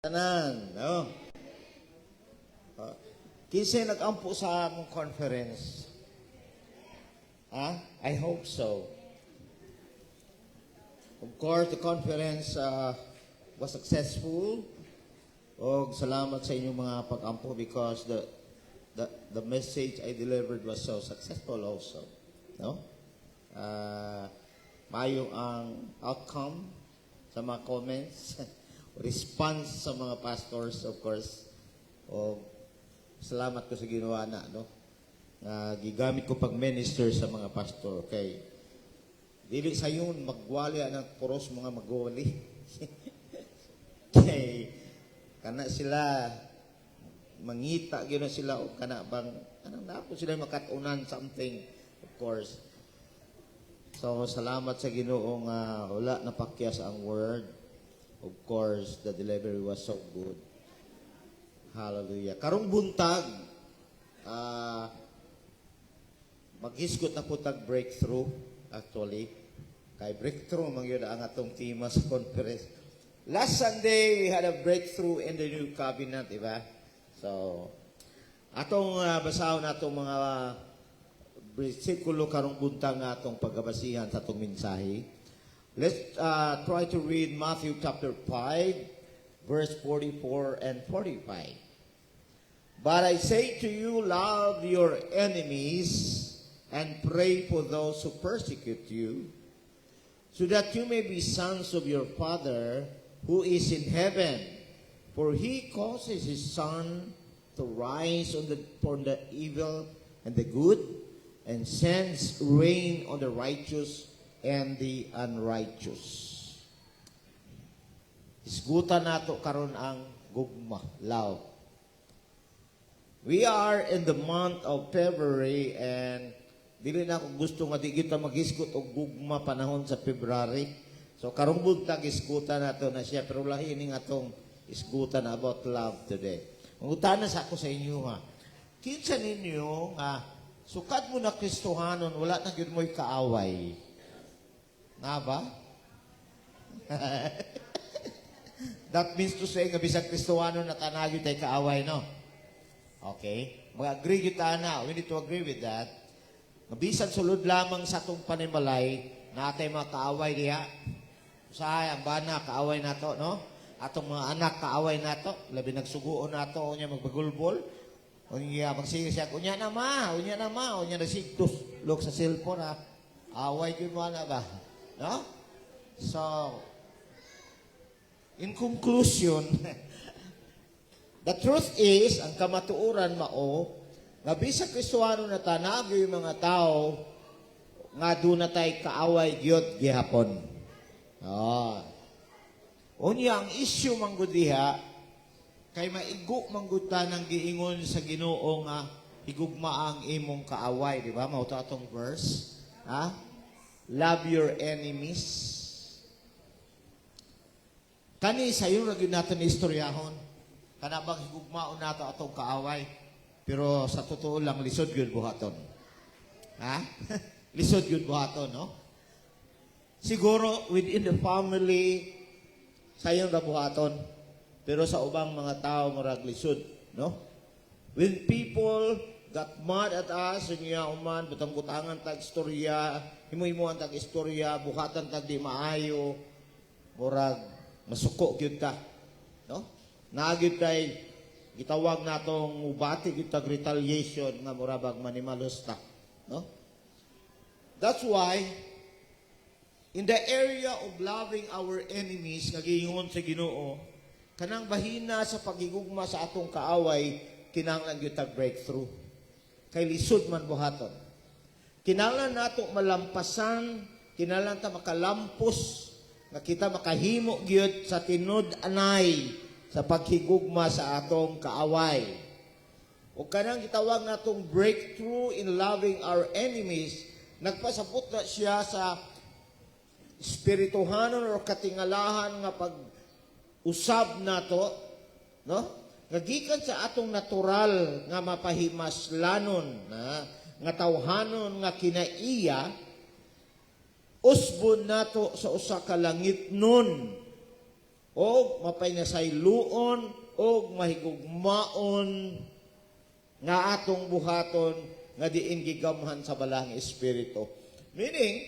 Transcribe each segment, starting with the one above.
Tanan, no? Kinsa nag-ampo sa among conference? I hope so. Of course, the conference was successful. O salamat sa inyong mga pag-ampo because the message I delivered was so successful also. No? Maayong ang outcome sa mga comments. Response sa mga pastors, of course. O salamat ko sa ginawa na, no? Gigamit ko pag-minister sa mga pastor. Okay. Dili sa yun, magwalya ng puros mga magwali. Okay. Kana sila, mangita, gano'n sila, o kana bang, anong napo sila makatunan something, of course. So, salamat sa Ginoong wala napakyas ang word. Of course, the delivery was so good. Hallelujah. Karong buntag, maghisgot na po tag breakthrough, actually. Kay breakthrough, mangyod ang atong tema sa conference. Last Sunday, we had a breakthrough in the new cabinet, diba? So, atong basahon na atong mga bersikulo karong buntag na atong pagbasihan sa atong mensahe. Let's try to read Matthew chapter 5, verse 44 and 45. But I say to you, love your enemies and pray for those who persecute you, so that you may be sons of your Father who is in heaven. For he causes his sun to rise on the evil and the good, and sends rain on the righteous and the unrighteous. Isgutan nato karon ang gugma, love. We are in the month of February and dili na ako gusto nga di kita maghisgot og gugma panahon sa February. So karong buntag isgutan nato na siya pero lahi ning atong isgutan about love today. Mangutana sa ako sa inyo ha. Kinsa ninyo sukat mo na Kristohanon wala na gyud mo'y kaaway. Nga ba? That means to say, nga bisag Kristohano na tanagyo tayo kaaway, no? Okay? Mag-agree kita na. We need to agree with that. Mabisan sulod lamang sa itong panimalay na atay mga kaaway diha. Usahay, ang bana, kaaway na to, no? Atong mga anak, kaaway na to. Labi nagsuguon na to, unya magbagulbol. Unya magsigisyak, unya na ma, unya nasigtos. Look sa cellphone, ha? Away yun mo na ba? No? So, in conclusion, the truth is, ang kamatuuran mao, nga bisag Kristohano na tanagyo yung mga tao, nga doon na tayo kaaway gyud gihapon. Unya, ang issue manggudiha, kay maigo manggutan ng giingon sa Ginoo nga higugma ang imong kaaway, di ba? Mao ta atong verse, love your enemies. Kani sa iyo ra gyud naton istoryahon. Kana bang higugmaon nato atong kaaway. Pero sa totoo lang lisod gyud buhaton. Lisod gyud buhaton, no? Siguro within the family sayong ra buhaton. Pero sa ubang mga tao murag lisod, no? When people got mad at us, niya uman, butang-butangan tag istorya, himo-himuan tag istorya, buhatan tag di maayo, murag masuko gyud ta, no? Naagid tay gitawag natong ubati gyud tag retaliation nga murag manimalos ta, no? That's why in the area of loving our enemies nga giingon sa Ginoo, kanang bahina sa pagigugma sa atong kaaway, kinahanglan gyud tag breakthrough. Kay lisod man buhaton. Kinahanglan nato malampasan, kinahanglan ta makalampos, nga kita makahimo gyud sa tinud anay sa paghigugma sa atong kaaway. O kanang gitawag natong breakthrough in loving our enemies, nagpasabot na siya sa espirituhanon o katingalahan nga pag-usab nato, no? Nagikan sa atong natural nga mapahimaslanon nga tawhanon nga kinaiya usbon nato sa usa ka langit nun o mapaynasayloon o mahigugmaon nga atong buhaton nga diin gigamhan sa balang espiritu. Meaning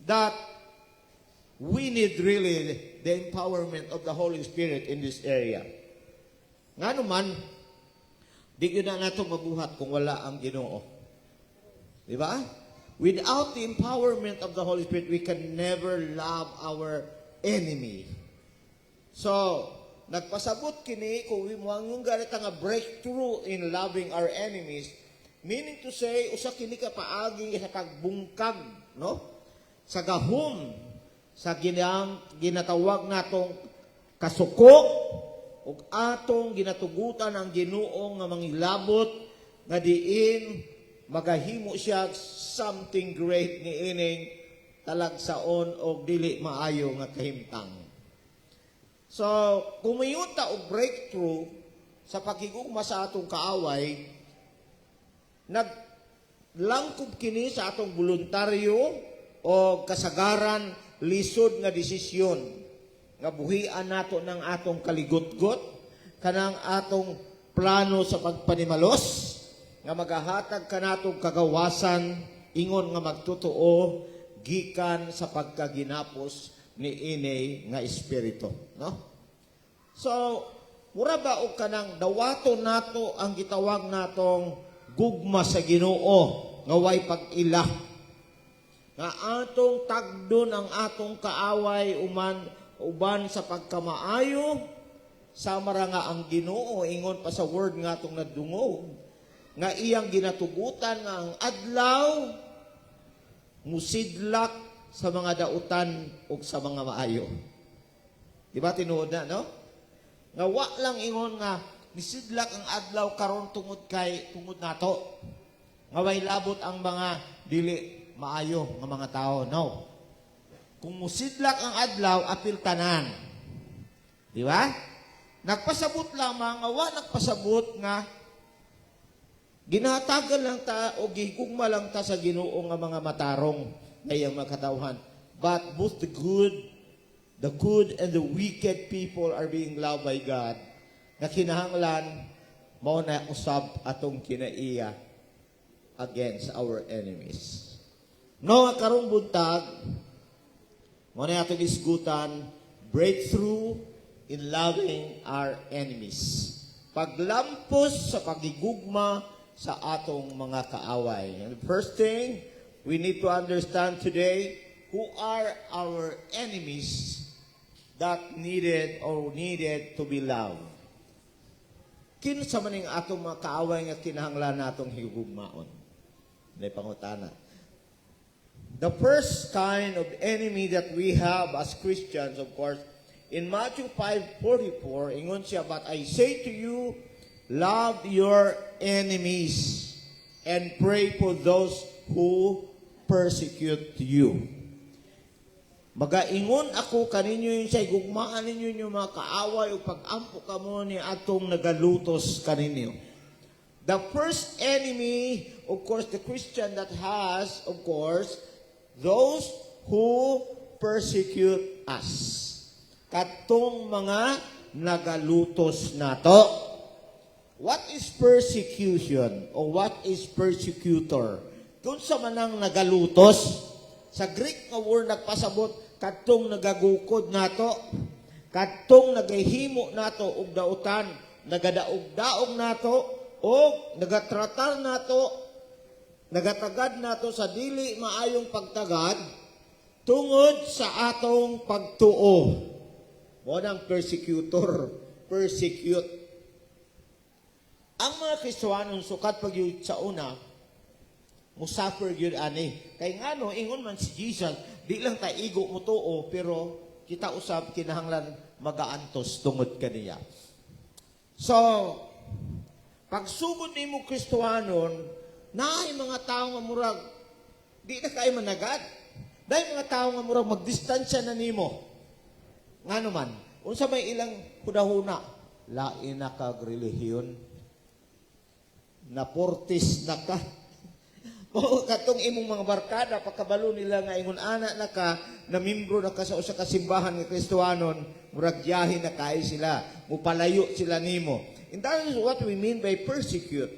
that we need really the empowerment of the Holy Spirit in this area. Nga naman, di yun na nato mabuhat kung wala ang Ginoo. Di ba? Without the empowerment of the Holy Spirit, we can never love our enemy. So, nagpasabot kini kung yung ganito nga breakthrough in loving our enemies, meaning to say, usa kini ka paagi sa pagbungkag, no? Sa gahom, sa ginatawag natong kasuko, ug atong ginatugutan ang Ginoo nga mangilabot nga diin magahimo siya something great ni ining talagsaon og dili maayo nga kahimtang. So, kung mayunta og breakthrough sa pagigugma sa atong kaaway, naglangkob kini sa atong voluntaryo o kasagaran lisod nga desisyon nga buhian nato ng atong kaligotgot kanang atong plano sa pagpanimalos nga magahatag kanatong kagawasan ingon nga magtotoo gikan sa pagkaginapos ni inay nga espiritu, no? So, mura ba og kanang dawaton nato ang gitawag natong gugma sa Ginoo nga way pag-ila nga atong tagdon ang atong kaaway uban sa pagkamaayo samara nga ang Ginoo ingon pa sa word nga atong nadungog nga iyang ginatugutan nga ang adlaw musidlak sa mga dautan ug sa mga maayo. Di ba tinuod na, no? Nga wa lang ingon nga nisidlak ang adlaw karon tungod nato. Nga way labot ang mga dili maayo nga mga tao. No. Kung musidlak ang adlaw, apil tanan. Di ba? Nagpasabot lamang, nga wa nagpasabot nga ginatagal lang ta o gigugma lang ta sa Ginoo nga mga matarong ngayang makatauhan. But both the good and the wicked people are being loved by God. Na kinahanglan, mao na usab atong kinaiya against our enemies. No, karong buntag, mao na atong isgutan, breakthrough in loving our enemies. Paglampos sa pagigugma sa atong mga kaaway. And the first thing we need to understand today, who are our enemies that needed to be loved. Kinsa man ning atong mga kaaway nga kinahanglan natong higugmaon. May pangutana. The first kind of enemy that we have as Christians, of course, in Matthew 5:44, ingon siya, but I say to you, love your enemies and pray for those who persecute you. Magaingon ako kaninyo yun siya, gugmaan ninyo yung mga kaaway o pag-ampo kamo ni atong nagalutos kaninyo. The first enemy, of course, the Christian that has, of course, those who persecute us. Katong mga nagalutos nato. What is persecution or what is persecutor? Kung sa manang nagalutos, sa Greek nga word nagpasabot, katong nagagukod nato, katong nagahimo nato og dautan, nagadaog-daog nato, o nagatratar nato, nagatagad nato sa dili maayong pagtagad, tungod sa atong pagtuo. Mo nang persecutor, persecute. Ang mga Kristiyanon sukat pag yun sa una, musafir yun ani. Kaya nga no, ingon man si Jesus, di lang tayo igo mo tuo, pero kita usab kinahanglan magaantos tungod kaniya. So, pagsugod ni mo Kristiyanon, naay mga tao nga murag, di na kayo managad. Dahil mga tao nga murag magdistansya na nimo. Nga naman, unsa may ilang hudahuna, lain na kag-relihiyon, naportis na ka. O katong imong mga barkada, pagkabalo nila nga ingon anak na ka, na membro na ka sa usa ka simbahan ng Kristiyanon, murag biyahe na kay sila, mupalayo sila nimo. And that is what we mean by persecute.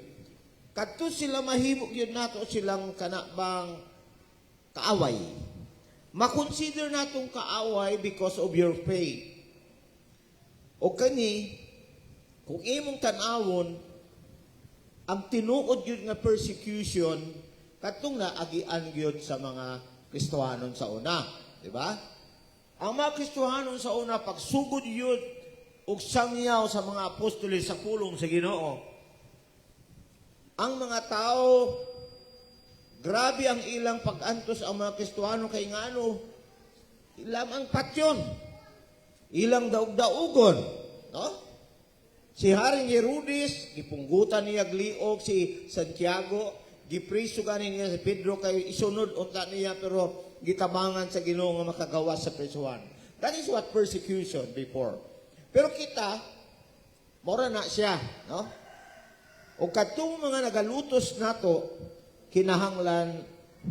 Kadto sila mahimo gyud nato silang kanabang kaaway. Ma-consider natong kaaway because of your faith. O kani, kung imong tanawon, ang tinuod yun nga persecution, katong naagian yun sa mga Kristohanon sa una. Diba? Ang mga Kristohanon sa una, pagsugod yun, ug sangyaw sa mga apostoles sa pulong sa Ginoo. Ang mga tao, grabe ang ilang pag-antos ang mga Kristohano kay ngano, ilang ang patyon, ilang daug-daugon, no? Si Haring Herodes, gipunggutan niya gliog si Santiago, gipriso ganin niya si Pedro kay isunod unta niya pero gitabangan sa Ginoo nga makagawas sa prisuhan. That is what persecution before. Pero kita, mora na siya, no? O katong mga nagalutos nato, kinahanglan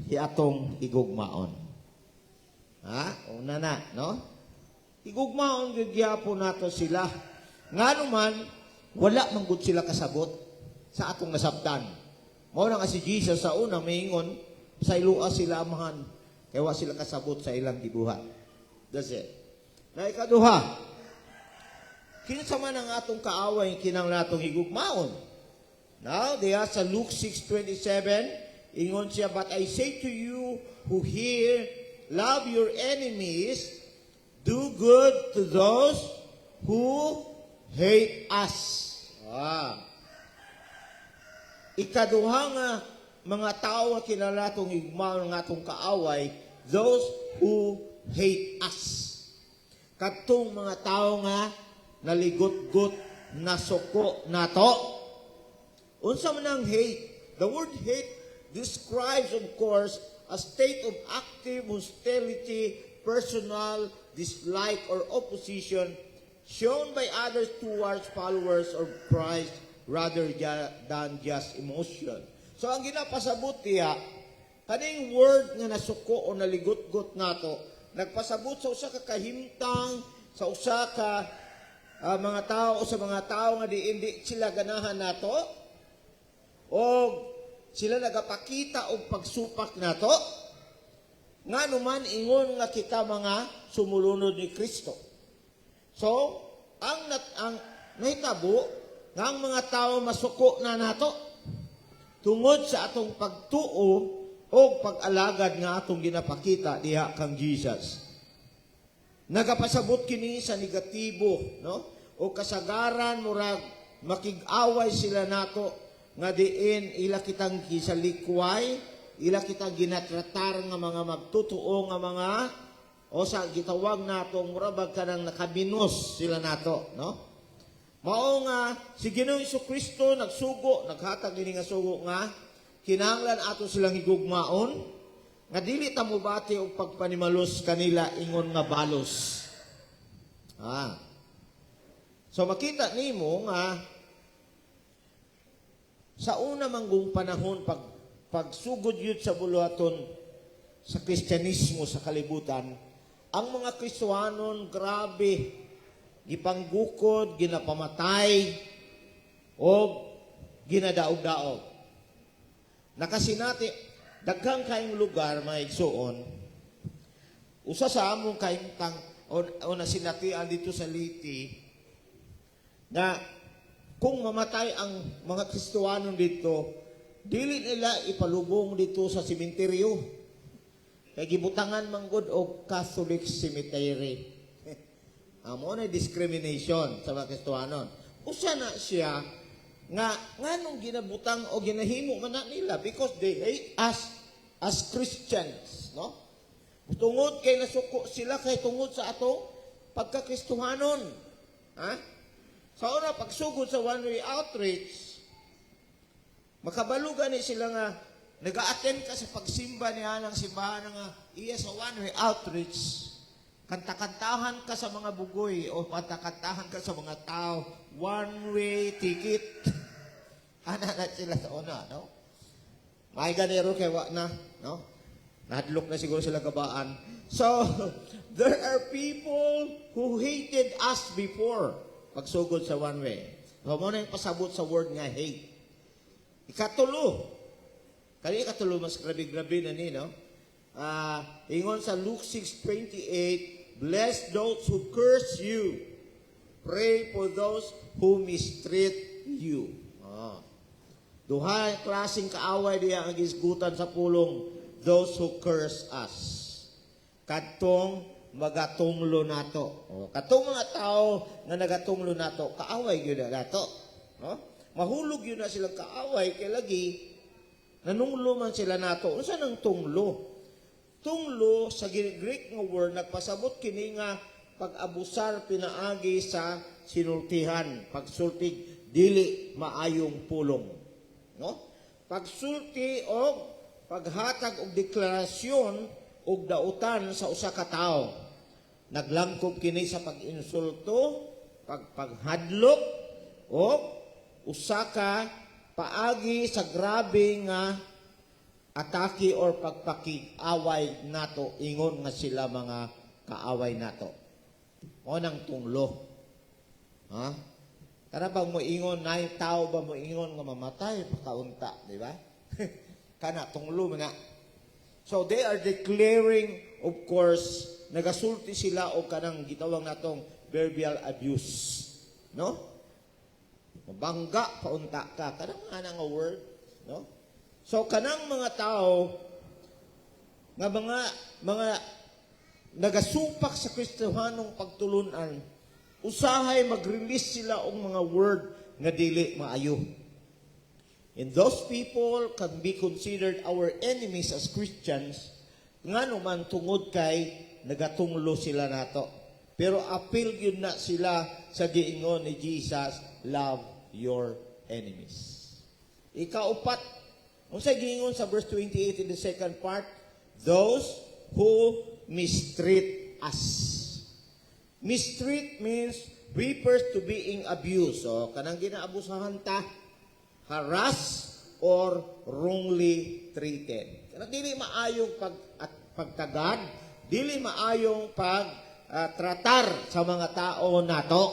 atong igugmaon. Ha? Una na, no? Igugmaon gyapon nato sila. Nga naman, wala man gud sila kasabot sa atong nasabtan. Mao na nga si Jesus sa una maingon, sa ilua sila amahan, kaya wa sila kasabot sa ilang gibuhat. That's it. Na ikaduha, kinsa man ang atong kaaway kinang natong higugmaon. Now, diya sa Luke 6:27, ingon siya, "But I say to you who hear, love your enemies, do good to those who hate us." Ikaduha nga mga tao nga kinalatong higmaon ng atong kaaway, those who hate us. Katong mga tao nga naligot-got, nasuko nato. Unsa man ang hate? The word hate describes, of course, a state of active hostility, personal dislike or opposition shown by others towards followers of Christ rather than just emotion. So ang ginapasabot niya, kaning word nga nasuko o naligot-got nato, nagpasabot sa usa ka kahimtang, sa usa ka mga tao o sa mga tao nga di sila ganahan nato, o sila nagapakita og pagsupak nato, nga naman ingon nga kita mga sumulunod ni Kristo. So, ang nahitabo nga ang mga tao masuko na nato tungod sa atong pagtuo o pag-alagad nga atong ginapakita diha kang Jesus. Nagapasabot kini sa negatibo, no? O kasagaran murag makig-away sila nato nga diin ila kitang gisalikway, ila kitang ginatratar nga mga magtutuo nga mga o sa gitawag nato murabag kanang nakabinos sila nato, no? Mao nga si Ginoong Jesucristo nagsugo, naghatag dinhi nga sugo nga kinahanglan ato silang higugmaon nga dili ta mobati og pagpanimalos kanila ingon nga balos. So makita nimo nga sa una manggong panahon pagsugod yun sa buluhaton sa Kristyanismo sa kalibutan, ang mga Kristohanon grabe gipanggukod, ginapamatay o ginadaog-daog. Nakasinati daghang kayong lugar maigsuon. Usa sa among kahimtang o nasinatian dito sa Liti na kung mamatay ang mga Kristohanon dito, dili nila ipalubong dito sa sementeryo. Kaya gibutangan manggod og Catholic cemetery. Amo na discrimination sa mga Kristohanon. Usa na siya nga nganong ginabutang o ginahimo man na nila because they hate us as Christians, no? Tungod kay nasuko sila kay tungod sa ato pagka-Kristohanon. Ha? Sa una, pagsugod sa one-way outreach, makabalugan ni sila nga, nag-a-attend ka sa pagsimba niya ng simbahan nga, iya sa one-way outreach, kanta-kantahan ka sa mga bugoy o kanta-kantahan ka sa mga tao, one-way ticket. Ana na sila sa una, no? May ganero kay wa na, no? Nahadlok na siguro sila gabaan. So, there are people who hated us before. Pagsugod sa one way. So, mo na yung pasabot sa word nga hate. Ikatulo. Kani ikatulo, mas grabe-grabe na ni, no? Ingon sa Luke 6:28, bless those who curse you. Pray for those who mistreat you. Duha klaseng kaaway diya ang gisgutan sa pulong, those who curse us. Katong magatunglo nato. Katong mga tao na nagatunglo nato, kaaway gyud nato. No? Mahulog yun na silang kaaway kay lagi nanunglo man sila nato. Unsa nang tunglo? Tunglo sa Greek nga word nagpasabot kini nga pag-abusar pinaagi sa sinultihan, pagsultig dili maayong pulong. No? Pagsulti o paghatag og deklarasyon og dautan sa usa ka tawo. Naglangkob kini sa pag-insulto, pagpaghadlok o usa ka paagi sa grabe nga atake or pagpakiaway nato ingon nga sila mga kaaway nato. O nang tunglo. Ha? Kana bang mo ingon na tao ba mo ingon nga mamatay pagkaunta, di ba? Kana tunglo man na. So they are declaring, of course, nagasulti sila og kanang gitawag natong verbal abuse, no? Mabangga paunta ka kanang ana nga word, no? So kanang mga tao nga mga nagasupak sa Kristohanong pagtulunan, usahay mag-release sila og mga word nga dili maayo. And those people can be considered our enemies as Christians ngano man tungod kay nagatunglo sila nato. Pero appeal yun na sila sa giingon ni Jesus, love your enemies. Ikaupat, unsay giingon sa verse 28 in the second part, those who mistreat us. Mistreat means refers to being abused. So, kanang ginaabusahan ta, harass or wrongly treated. Kanang dili maayong pagtagad, dili maayong tratar sa mga tao nato.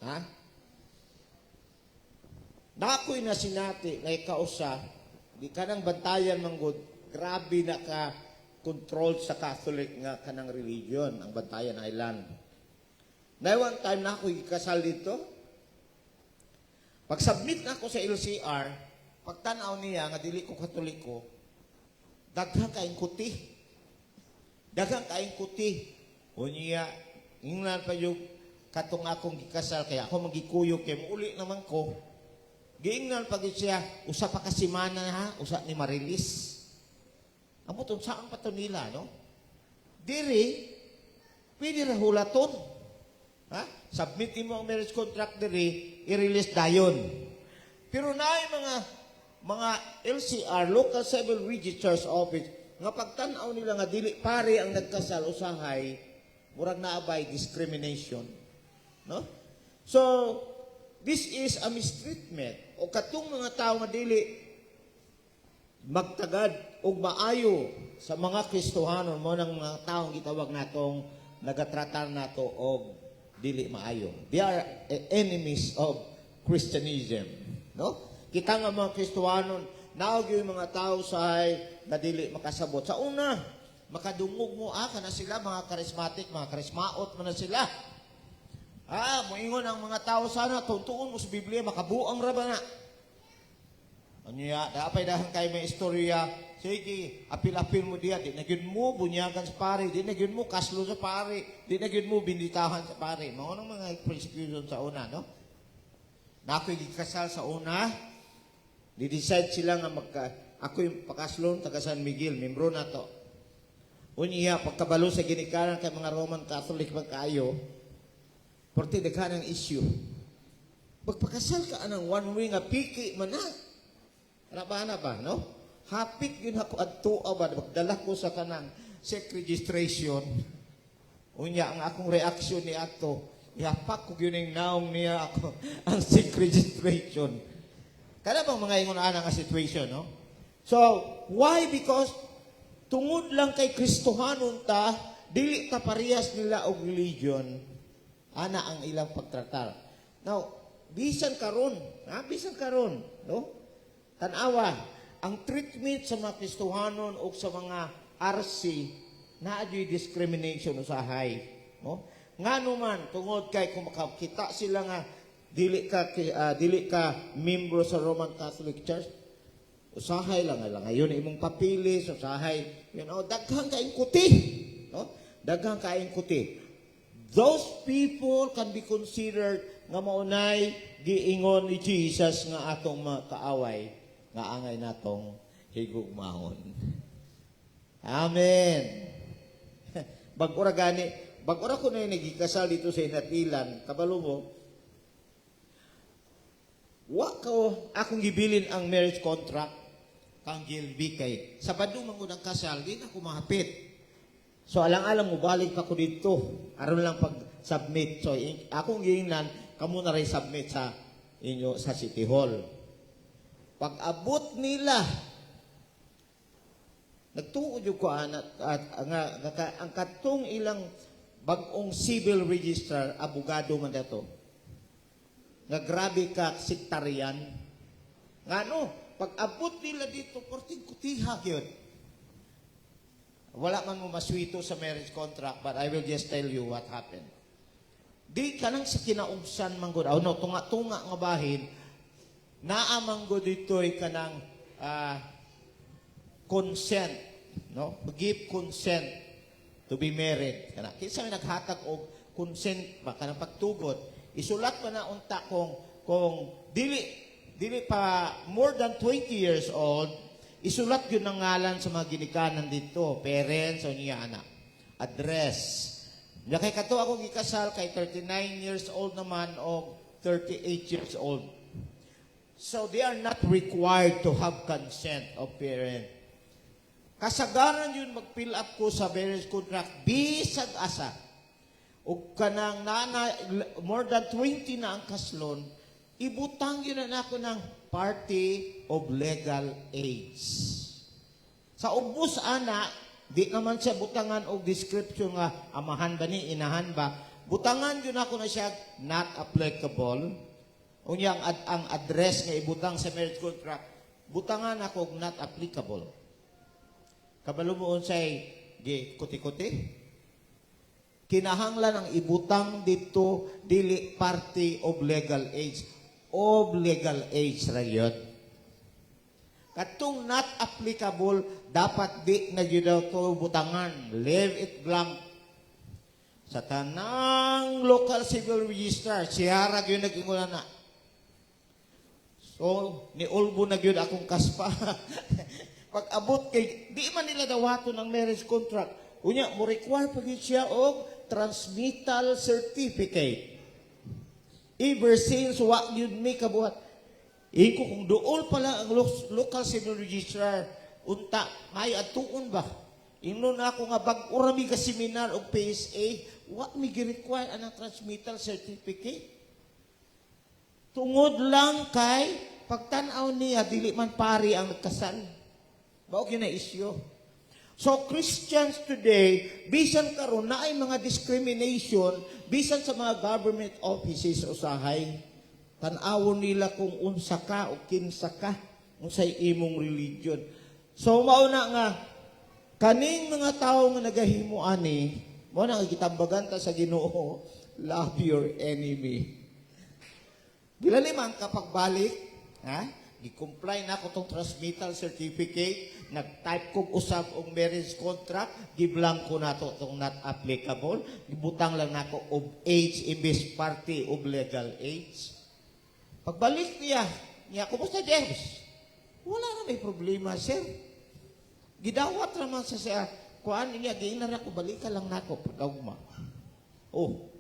Ha? Nakoy na sinati nga ikausa, di kanang bantayan manggod, grabe na ka control sa Catholic nga kanang religion, ang Bantayan Island. Na one time na ako ikasal dito. Pag-submit na ako sa LCR, pagtanaw niya nga dili ko Katoliko, daghang kaing kuti. Daghang kaing kuti. O niya, ingnan pa yung katong akong gikasal, kaya ako magikuyog, kaya muuli naman ko. Giingnan pag siya, usa pa kasimana ha, usa ni Marilis. Amo tong saan pa to nila, no? Diri, pwede rahulaton. Ha? Submit mo ang marriage contract diri, i-release dayon. Pero naay mga LCR, Local Civil Registrar's Office, nga pagtanaw nila nga dili pare ang nagkasal usahay, murag naabay discrimination. No? So, this is a mistreatment. O katong mga tao nga dili magtagad og maayo sa mga Kristohanon mo ng mga taong gitawag natong nagatratar nato og dili maayo. They are enemies of Christianism. No? Kita nga mga Kristohanon, naog yung mga tao sa na dili makasabot. Sa una, makadungog mo, kana sila, mga charismatic, mga charismaot mo na sila. Moingon ang mga tao sana, tuntuon mo sa Biblia, makabuang raba na. Ano ya, daapay dahan kayo may istorya, sige, apil-apil mo diya, di na yun mo bunyagan sa pare, di na yun mo kaslo sa pare, di na yun mo binditahan sa pare. Mga mga persecution sa una, no? Na ako'y gikasal sa una, di-decide sila nga ako yung pakaslon, taga San Miguel, membro na to. Unya, pagkabalo sa ginikanan kay mga Roman Catholic magkaayo, porti daghan ang issue. Pagpakasal ka anang one way nga piki man na. Ano ba, no? Hapit yun ako adto ba, magdala ko sa kanang check registration. Unya, ang akong reaksyon ni ato, ihapak ko yun yung naong niya ako ang check registration. Kada bang mga ingon nga situation, no? So, why? Because tungod lang kay Kristohanon ta, dili ta parehas nila og religion, ana ang ilang pagtratar. Now, bisan karon, no? Tanawa, ang treatment sa mga Kristohanon o sa mga RC, naadyo'y discrimination usahay, no? Ngano man tungod kay kung makakita sila nga dili ka membro sa Roman Catholic Church, usahay lang ngayon imong papilis, usahay, daghang kaing kuti, no? Daghang kaing kuti. Those people can be considered nga maunay giingon ni Jesus nga atong mga kaaway nga angay natong higugmahon. Amen. Bag-ora ko na yung nagikasal dito sa Inatilan, kabalo mo, akong gibilin ang marriage contract kang gilbi kay. Sabado mangunang kasal, di na ako mahapit. So, alang-alang mo, balik pa ko dito. Aron lang pag-submit. So, akong giingnan, kamo na rin submit sa inyo sa City Hall. Pag-abot nila, nagtuod yung ko ang katong ilang bagong civil registrar, abogado man dato. Nga grabe ka, sektarian. Nga pag-abot nila dito, porting kutiha yun. Wala man mo maswito sa marriage contract, but I will just tell you what happened. Di ka nang sa kinaugsan manggod. Tunga-tunga nga bahin, naamanggo dito'y kanang consent, no? Give consent to be married. Kinsa may naghatag og consent ba kanang pagtugot. Isulat pa na unta kung dili pa more than 20 years old, isulat yun ang ngalan sa mga ginikanan dito, parents o niya anak. Address. Ya kay kato ako gikasal kay 39 years old naman o 38 years old. So they are not required to have consent of parent. Kasagaran yun mag-fill up ko sa marriage contract bisag asa. O kanang more than 20 na ang kaslon, ibutang yun na ako ng party of legal age. Sa ubos ana, di naman siya butangan o description nga amahan ba ni, inahan ba. Butangan yun ako na siya not applicable. Unya ang address nga ibutang sa marriage contract, butangan ako not applicable. Kabalo mo unsay kuti-kuti? Kinahanglan ang ibutang dito dili party of legal age. Of legal age ra yun. Katong not applicable, dapat di na yun daw to butangan. Leave it blank. Sa tanang local civil register, siyara yun nag-ingunan na. So, ni Ulbo na yun akong kaspa. Pag abot kay, di man nila dawato ng marriage contract. Unya, mo require pag siya og transmittal certificate. Ever since what you'd make kabuhat. Iko kung dool pala ang local civil registrar, unta, may atuon ba? Ino na ako nga bag-urami ka seminar o PSA, what may gi-require anang transmittal certificate? Tungod lang kay pagtanaw niya, dili man pari ang nagkasal. Baog yun na isyo. So, Christians today, bisan karon na ay mga discrimination, bisan sa mga government offices usahay, tanawon nila kung unsa ka o kinsa ka, unsay imong religion. So, mauna nga, kaning mga tao nga nagahimo ani, mo na gitambagan ta sa Ginoo, love your enemy. Bila limang kapag balik, gi-comply na ko tong transmittal certificate, nag-type kong usab og marriage contract, giblang ko na to tong not applicable, gibutang lang nako of age imbes party of legal age. Pagbalik niya, kumusta James? Wala na may problema, sir. Gidawat naman sa siya, kuan niya, giinar ako, balik ka lang nako, pagkaugma. Oh.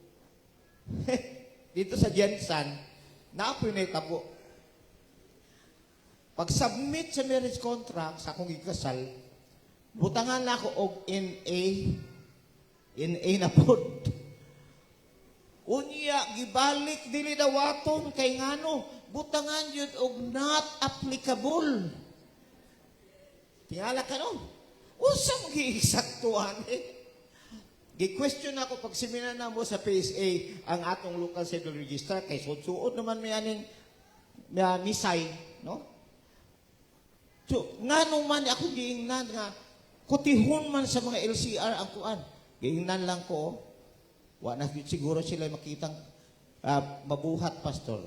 Dito sa Jensen, naapoy na itabo. Pag-submit sa marriage contract sa akong ikasal, butangan na ako og NA na pod. Unya, gibalik dili dawaton kay ngano, butangan yun og not applicable. Tingala ka no? Usang giiksaktuhan Gi-question ako pag seminar na mo sa PSA ang atong local civil register kay suot naman may aning misay, no? So, nga nung man ako giingnan nga kutihon man sa mga LCR ang kuan. Giingnan lang ko, na siguro sila makitang mabuhat, pastor.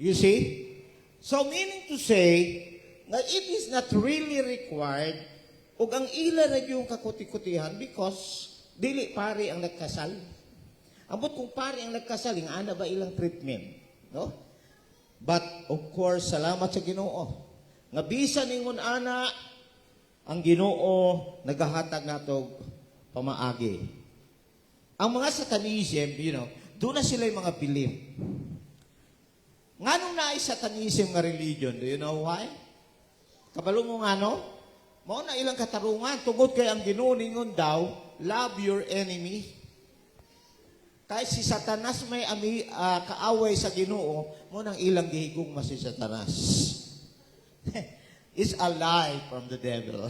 You see? So, meaning to say, that it is not really required ug ang ila ra yung kakuti-kutihan because dili pari ang nagkasal. Ambot kung pari ang nagkasal, yung ana ba ilang treatment? No? But, of course, salamat sa Ginoo. Nga bisan ningon ana, ang Ginoo nagahatag nato pamaagi. Ang mga Satanism, doon na sila yung mga belief. Nganong naay Satanism nga religion? Do you know why? Kabalo mo nga, no? Mao na ilang katarungan. Tungod kay ang Ginoo ningon daw, love your enemy. Kahit si Satanas may kaaway sa Ginoo, mo nang ilang gihigong mas si Satanas. It's a lie from the devil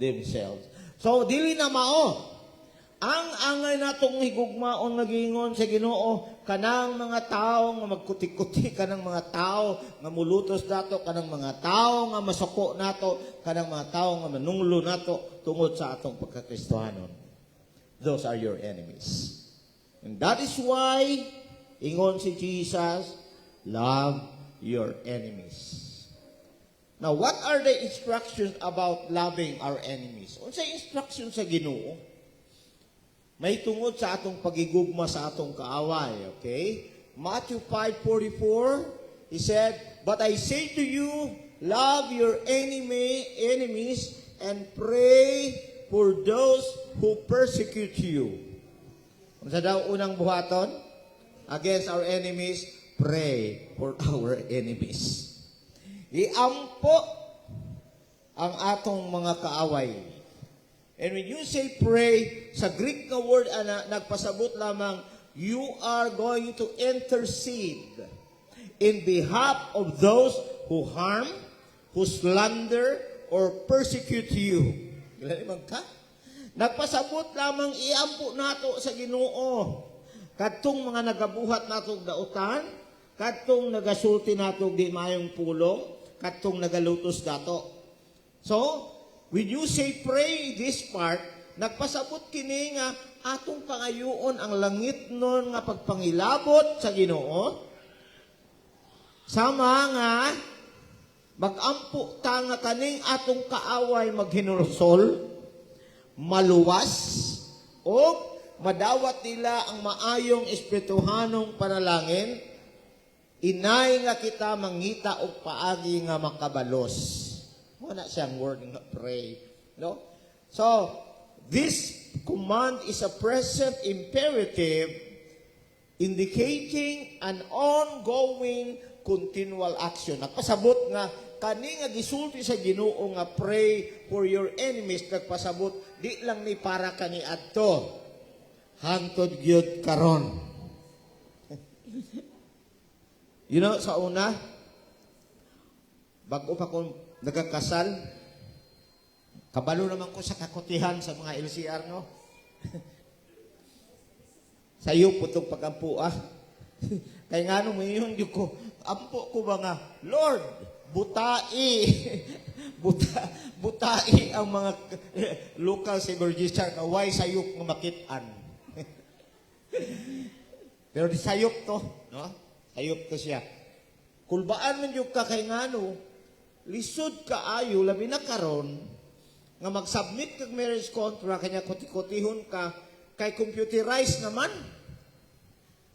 themselves. So, dili na mao. Ang angay natong higugmaon nagingon sa Ginoo kanang mga tao nga magkuti-kuti, kanang mga tao nga mulutos nato, kanang mga tao nga masuko nato, kanang mga tao nga manunglo nato tungod sa atong pagkakristohanon. Those are your enemies. And that is why ingon si Jesus, love your enemies. Now, what are the instructions about loving our enemies? Unsay instructions sa Ginoo? May tungod sa atong pagigugma sa atong kaaway, okay? Matthew 5:44, he said, "But I say to you, love your enemies and pray for those who persecute you." Unsa daw unang buhaton? Against our enemies, pray for our enemies. Iampo ang atong mga kaaway. And when you say pray, sa Greek na word, nagpasabot lamang, you are going to intercede in behalf of those who harm, who slander, or persecute you. Gilan ka? Nagpasabot lamang iampo nato sa Ginoo. Kadtong mga nagabuhat natong dautan, kadtong nagasulti natong di mayong pulong, kadtong nagalutos dato. So, when you say pray this part, nagpasabot kini nga atong pangayoon ang langit nun nga pagpangilabot sa Ginoo. Sama nga magampo ta nga kaning atong kaaway maghinulsol, maluwas, o madawat nila ang maayong espirituhanong panalangin, inay nga kita mangita og paagi nga makabalos. Wala siyang word nga pray. No? So, this command is a present imperative indicating an ongoing continual action. Nagpasabot nga, kani nga gisulti sa Ginoo nga pray for your enemies, nagpasabot, di lang ni para kani adto. Hangtod gyud karon. Sa una, bago pa kung nagkakasal, kabalo naman ko sa kakutihan sa mga LCR, no? Sayo putong pagampu, Kaya nga nung mayroon ko, ampo ko ba nga, Lord, butai, butai ang mga local civil register, kaway sayop nga makitaan. Pero di sayop to, no? Sayop to siya. Kulbaan man yung kakaingano, lisod kaayo, labi na karon, nga mag-submit kag marriage contract, kanya kuti-kutihon ka, kay computerized naman.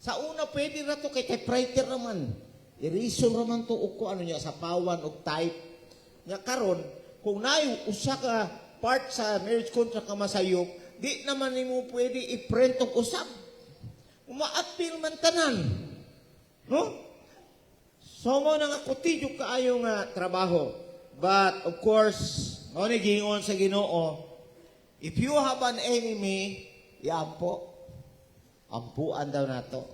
Sa una, pwede na to, kay typewriter naman. I-reason naman to, o ano niya, sa pawan o type. Nga karon, kung nayo, usa ka part sa marriage contract ka masayop, di naman mo pwede i-print o usap. Ma-appeal man tanan. No? So, mo nang akutidyo kaayo nga trabaho. But, of course, mo ni gingon sa Ginoo, if you have an enemy, iampo. Ampuan daw nato.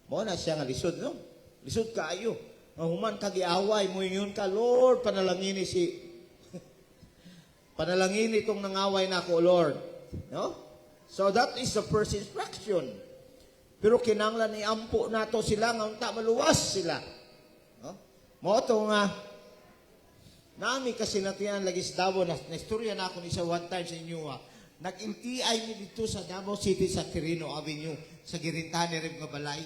Mo na siya nga lisod, no? Lisod kaayo. Human kagiaway mo yun ka, Lord, panalangin si Panalangin itong nangaway na ako, Lord. No? So that is the first instruction. Pero kinanglan iampo nato sila nga unta maluwas sila. No? Mo to nga nami kasi natiyan lagi sa Davao na istorya na ako ni sa one time sa inyo. Nag-LTI mi dito sa Davao City sa Quirino Avenue sa Girintan rin nga balay.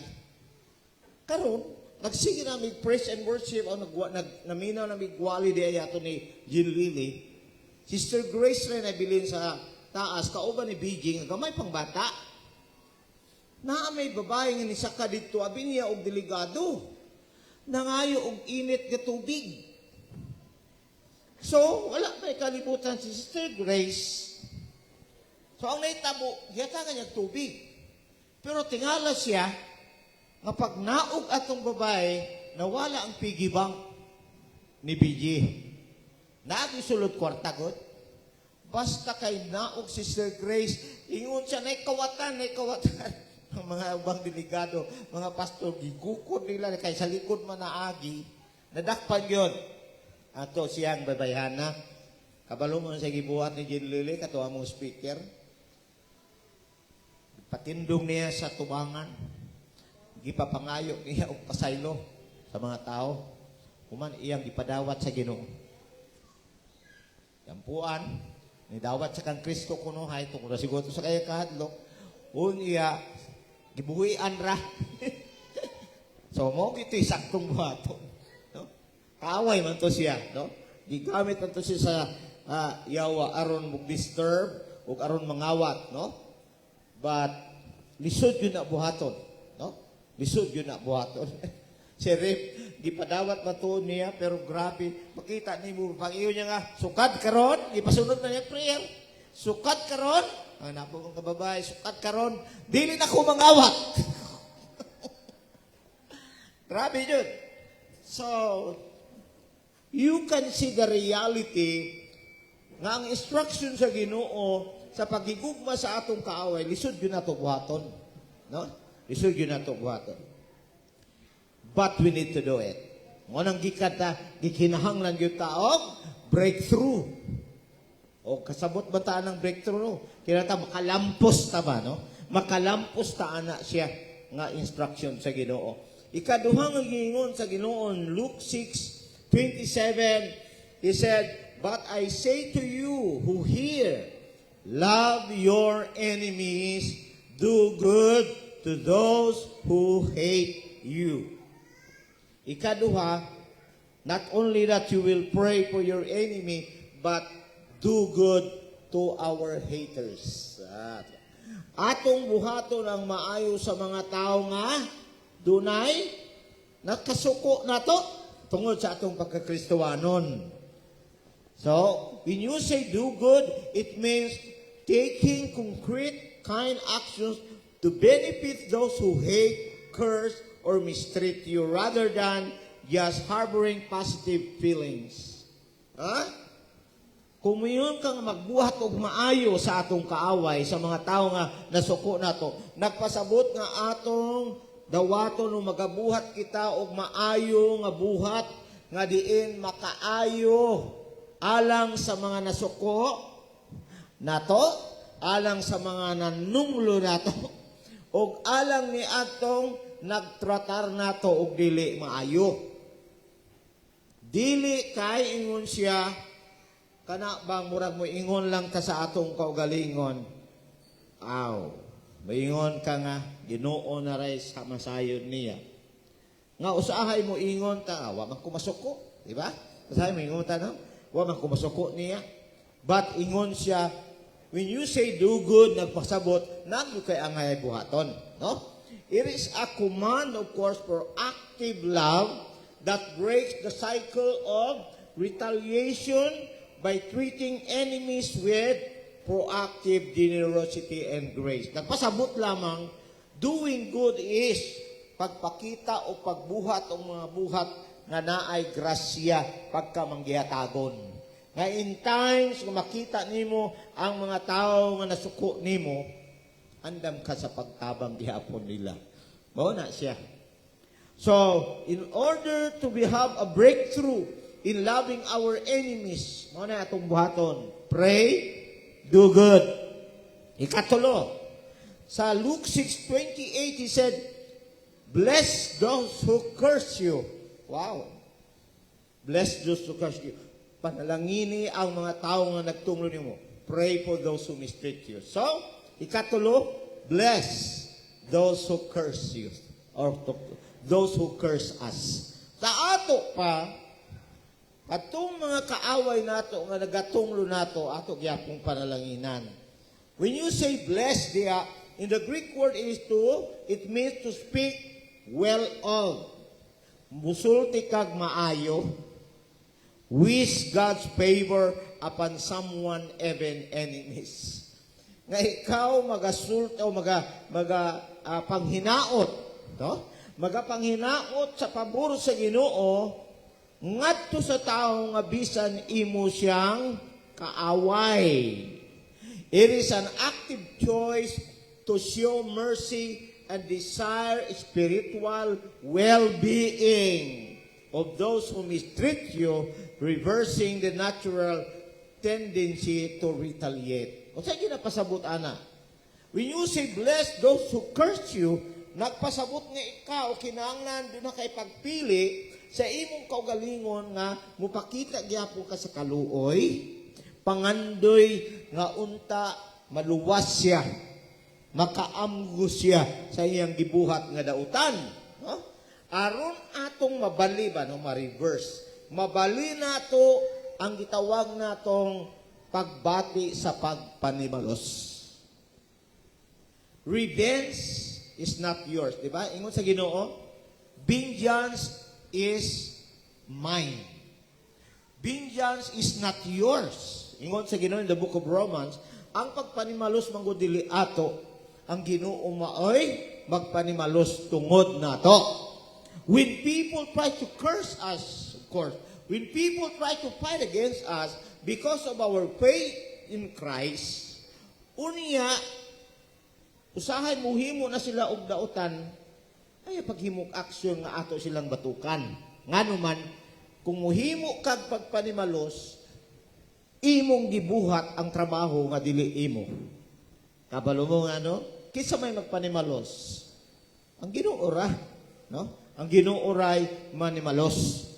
Karon nagsige na mig praise and worship o naminaw na mig gwali di ayato ni Jill Lily. Sister Grace rin ay bilin sa taas, kauban ni Beijing, gamay pang bata. Na may babae nga ni saka dito, abi niya og delegado. Nangayo og init nga tubig. So, wala may kalibutan si Sister Grace. So, ang naitabo, hiyata nga tubig. Pero tingala siya, nga pag naog atong babae, nawala ang piggy bank ni Beijing. Nagisulod kwarta god. Basta kay naog si Sister Grace, ingon siya, nay kawatan. Ang mga ubang delegado, mga pastor, gigukod nila, kay sa likod man naagi, nadakpan yun. Ato siyang babayhana, kabalo mo sa gibuhat ni Jen Lili, katuwa mong speaker, patindong niya sa tubangan, gipapangayo niya og pasaylo sa mga tao, kuman iyang gipadawat sa Ginoo. Yampuan, ni dawat sa kang Kristo kuno hay tungod sa siguro sa kaya kahadlok. Unya gibuhian ra. So mo gito saktong buhaton, no? Kaaway man to siya, no? Gigamit man to siya sa yawa aron mo disturb ug aron mangawat, no? But lisod yun na buhaton, no? Lisod yun na buhaton. Si Rip, gipadawat matuon niya, pero grabe, makita ni mo, pag-iyo niya nga, sukad karon, ipasunod na niya prayer, sukad karon, ang napo kong kababae, sukad karon, dili na ko mangawat. Grabe yun. So, you can see the reality nga ang instruction sa Ginoo sa pagigugma sa atong kaaway, lisod yun na ito buhaton. No? Lisod yun na ito buhaton. But we need to do it. Ngunang gikinahanglan yung taong breakthrough. O kasabot ba taan ng breakthrough? Kinata makalampos ta ba, no? Makalampos ta na siya nga instruction sa Ginoo. Ikaduhang gingon sa Ginoo, Luke 6:27, he said, "But I say to you who hear, love your enemies, do good to those who hate you." Ikaduha, not only that you will pray for your enemy, but do good to our haters. Atong buhaton ang maayo sa mga tao nga dunay nakasuko nato tungod sa atong pagkakristowanon. So, when you say do good, it means taking concrete kind actions to benefit those who hate, curse, or mistreat you rather than just harboring positive feelings. Ha? Kung mayon kang magbuhat og maayo sa atong kaaway, sa mga tao nga nasuko nato, nagpasabot nga atong dawaton o magabuhat kita og maayo nga buhat nga diin makaayo alang sa mga nasuko nato, alang sa mga nanunglo nato, og alang ni atong nagtratar nato og dili maayo. Dili kay ingon siya kana bang murag mo ingon lang ka sa atong kaugalingon. Aw, maingon ka nga Ginoo na ray sa masayod niya. Nga usahay mo ingon ta, wa man ko masuko, di ba? Usahay mo ingon ta, no? Wa man ko masuko niya. But ingon siya, when you say do good, nagpasabot, nagyo kay angay buhaton, no? It is a command, of course, for active love that breaks the cycle of retaliation by treating enemies with proactive generosity and grace. Nagpasabot lamang, doing good is pagpakita o pagbuhat o mga buhat nga naay grasya pagka manggihatagon. Nga in times, kung makita nimo ang mga tao nga nasuko nimo, andam ka sa pagtabang gihapon nila. Mao na siya. So, in order to have a breakthrough in loving our enemies, mao na atong buhaton, pray, do good. Ikatulo, sa Luke 6:28, he said, bless those who curse you. Wow. Bless those who curse you. Panalangini ang mga tao nga nagtunglo nimo. Pray for those who mistreat you. So, ikatulo, bless those who curse you. Or those who curse us. Sa ato pa, atong mga kaaway nato nga nagatunglo nato, ato gyapong panalanginan. When you say bless, in the Greek word it means to speak well of. Musulti kag maayo, wish God's favor upon someone, even enemies. Nga ikaw magasulti o panghinaot, no? Magapanghinaot sa pabor sa Ginoo ngadto sa tao nga bisan imo siyang kaaway. It is an active choice to show mercy and desire spiritual well-being of those who mistreat you, reversing the natural tendency to retaliate. O sa ginapasabot, ana? When you say, bless those who curse you, nagpasabot nga ikaw, kinahanglan doon na kay pagpili sa imong kaugalingon nga mupakita gyapon ka sa kaluoy, pangandoy nga unta maluwas siya, makaamgo siya sa iyang gibuhat nga dautan. No? Aron atong mabali ba, no? Ma-reverse. Mabali nato ang gitawag natong pagbati sa pagpanimalos. Revenge is not yours. Diba? Ingon sa Ginoo, vengeance is mine. Vengeance is not yours. Ingon sa Ginoo in the book of Romans, ang pagpanimalos manggod dili ato, ang Ginoo maoy magpanimalos tungod nato. When people try to curse us, of course, when people try to fight against us because of our faith in Christ, unya usahay muhimo na sila og dautan, ay paghimok aksyon nga ato silang batukan. Nganuman, kung muhimo kag pagpanimalos, imong gibuhat ang trabaho nga dili imo. Kabalo mo nga, no? Kisa may magpanimalos. Ang Ginoo ra, no? Ang Ginoo ray manimalos.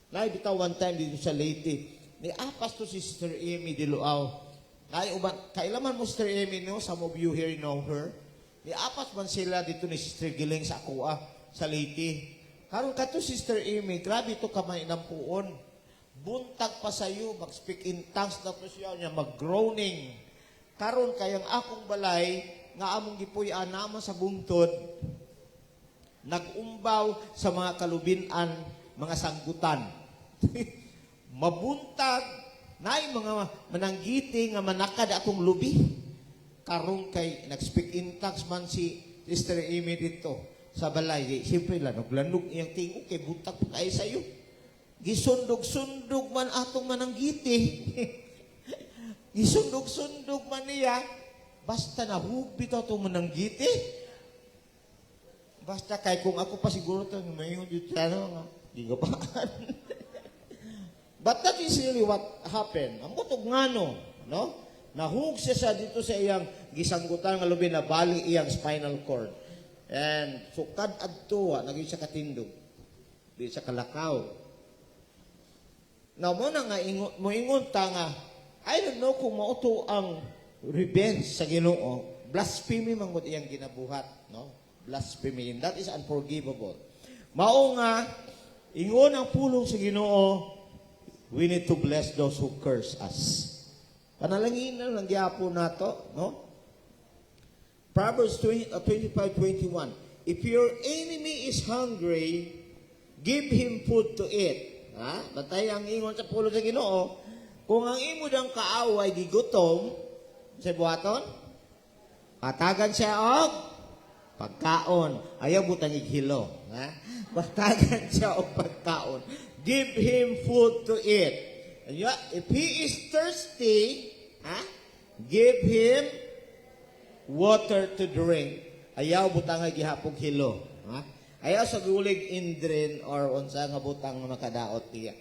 Nay bitaw one time dito sa Leyte, ni apas to si Sister Amy Diluaw. Ay uban, kailaman mo Sister Amy, no? Some of you here know her. Ni apas man sila dito ni Sister Giling sa Akua, sa Leyte. Karon kato Sister Amy, grabe to kamay ng puon. Buntag pa sayo, mag-speak in tongues na po siya niya, mag-groaning. Karon kayang akong balay, nga among gipuy-an naman sa bungtod, nag-umbaw sa mga kalubinan, mga sanggutan. Mabuntag, naay mga mananggiti nga manakad akong lubi. Karon kay nag-speak in tongues man si Sister Amy dito sa balay. Siyempre lanog-lanog iyang tingog kay buntag pa kayo sa'yo. Gisundog-sundog man atong mananggiti. Gisundog-sundog man niya. Basta nahugbi to itong mananggiti. Basta kay kung ako pa siguro ito, may yung nga, di ka pa. But that is really what happened. Ang butog nga no? Nahug siya dito sa iyang gisanggutan nga lubi na bali iyang spinal cord. And sukad adto, naging siya katindog. Di siya kalakaw. Now, mo na nga, moingon ta nga, I don't know kung mauto ang revenge sa Ginoo. Blasphemy man mo iyang ginabuhat, no? Blasphemy. And that is unforgivable. Mao nga, ingon ang pulong sa Ginoo, we need to bless those who curse us. Panalangin na lang gyapon nato, no? Proverbs 25:21. If your enemy is hungry, give him food to eat. Ha? Batay ang ingon sa pulo sa Ginoo, kung ang imo dang kaaway gigutom, sa buhaton, patagan siya og pagkaon. Ayaw butang ighilo. Ha? Patagan siya og pagkaon. Give him food to eat. And if he is thirsty, give him water to drink. Ayaw butang gihapog hilo. Ha? Ayaw sa gulig indrin or unsa nga butang makadaot niya.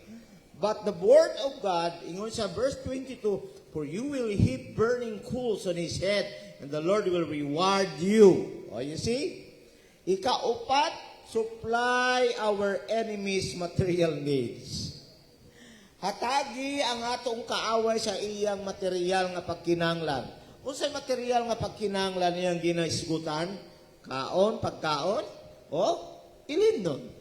But the word of God, ingon sa verse 22, for you will heap burning coals on his head, and the Lord will reward you. Oh, you see? Ikaupat, supply our enemies' material needs. Hatagi ang atong kaaway sa iyang material nga pagkinahanglan. Unsay material nga pagkinahanglan niyang ginaisgutan? Kaon, pagkaon, o ilindon.